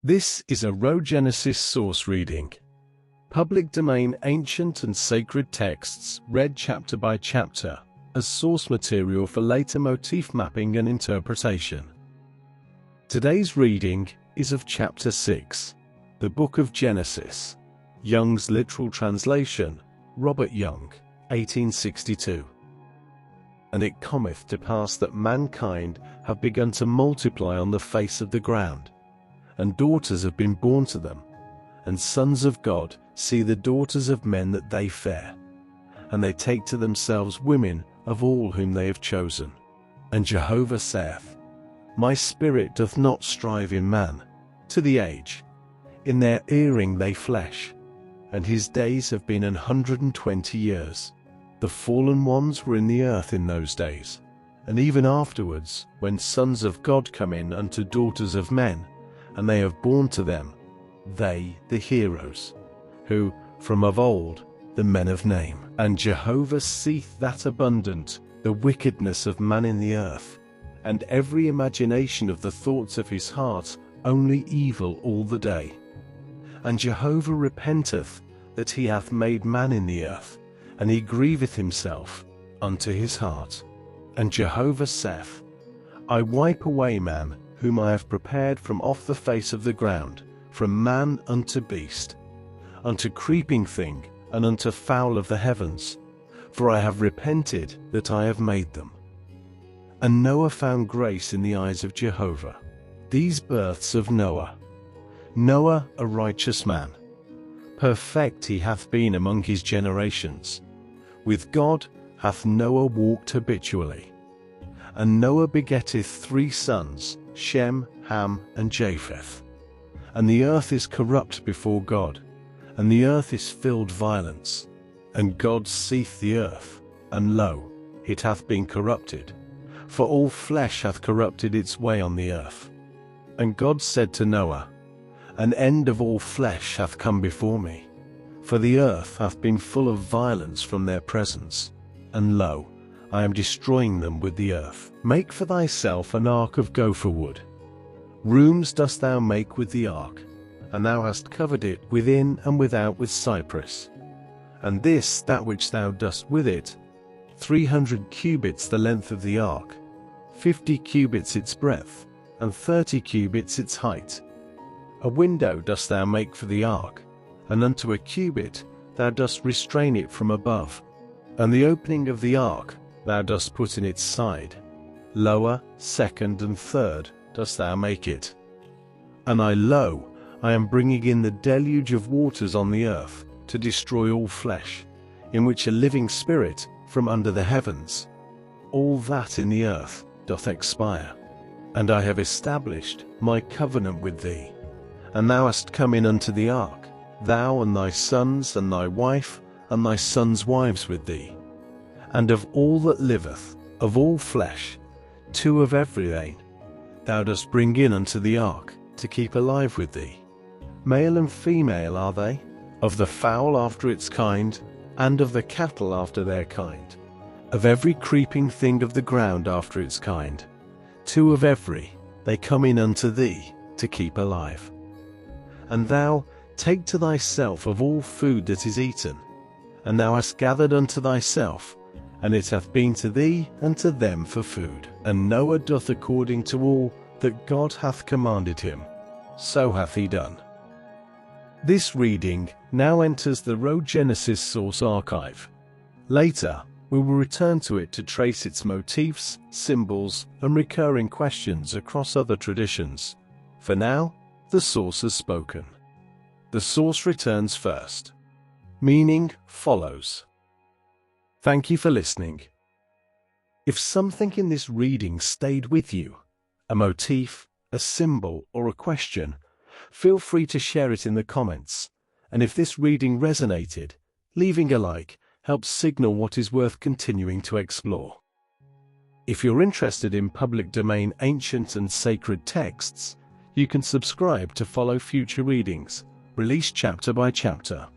This is a Rhogenesis Source Reading. Public domain ancient and sacred texts read chapter by chapter as source material for later motif mapping and interpretation. Today's reading is of chapter 6, the Book of Genesis, Young's literal translation, Robert Young, 1862. And it cometh to pass that mankind have begun to multiply on the face of the ground, and daughters have been born to them, and sons of God see the daughters of men that they fair, and they take to themselves women of all whom they have chosen. And Jehovah saith, My spirit doth not strive in man, to the age, in their earring they flesh, and his days have been 120 years. The fallen ones were in the earth in those days, and even afterwards, when sons of God come in unto daughters of men, and they have borne to them, they, the heroes, who, from of old, the men of name. And Jehovah seeth that abundant, the wickedness of man in the earth, and every imagination of the thoughts of his heart, only evil all the day. And Jehovah repenteth that he hath made man in the earth, and he grieveth himself unto his heart. And Jehovah saith, I wipe away man, whom I have prepared from off the face of the ground, from man unto beast, unto creeping thing, and unto fowl of the heavens, for I have repented that I have made them. And Noah found grace in the eyes of Jehovah. These births of Noah. Noah a righteous man. Perfect he hath been among his generations. With God hath Noah walked habitually. And Noah begetteth 3 sons, Shem, Ham, and Japheth. And the earth is corrupt before God, and the earth is filled violence. And God seeth the earth, and lo, it hath been corrupted, for all flesh hath corrupted its way on the earth. And God said to Noah, An end of all flesh hath come before me, for the earth hath been full of violence from their presence, and lo, I am destroying them with the earth. Make for thyself an ark of gopher wood. Rooms dost thou make with the ark, and thou hast covered it within and without with cypress. And this that which thou dost with it, 300 cubits the length of the ark, 50 cubits its breadth, and 30 cubits its height. A window dost thou make for the ark, and unto a cubit thou dost restrain it from above. And the opening of the ark thou dost put in its side. Lower, second, and third dost thou make it. And I am bringing in the deluge of waters on the earth, to destroy all flesh, in which a living spirit from under the heavens. All that in the earth doth expire. And I have established my covenant with thee. And thou hast come in unto the ark, thou and thy sons and thy wife, and thy sons' wives with thee. And of all that liveth, of all flesh, 2 of every vein, thou dost bring in unto the ark, to keep alive with thee. Male and female are they, of the fowl after its kind, and of the cattle after their kind, of every creeping thing of the ground after its kind. 2 of every, they come in unto thee, to keep alive. And thou take to thyself of all food that is eaten, and thou hast gathered unto thyself, and it hath been to thee and to them for food. And Noah doth according to all that God hath commanded him, so hath he done. This reading now enters the Rhogenesis Source Archive. Later, we will return to it to trace its motifs, symbols, and recurring questions across other traditions. For now, the source has spoken. The source returns first. Meaning follows. Thank you for listening. If something in this reading stayed with you, a motif, a symbol, or a question, feel free to share it in the comments. And if this reading resonated, leaving a like helps signal what is worth continuing to explore. If you're interested in public domain ancient and sacred texts, you can subscribe to follow future readings, released chapter by chapter.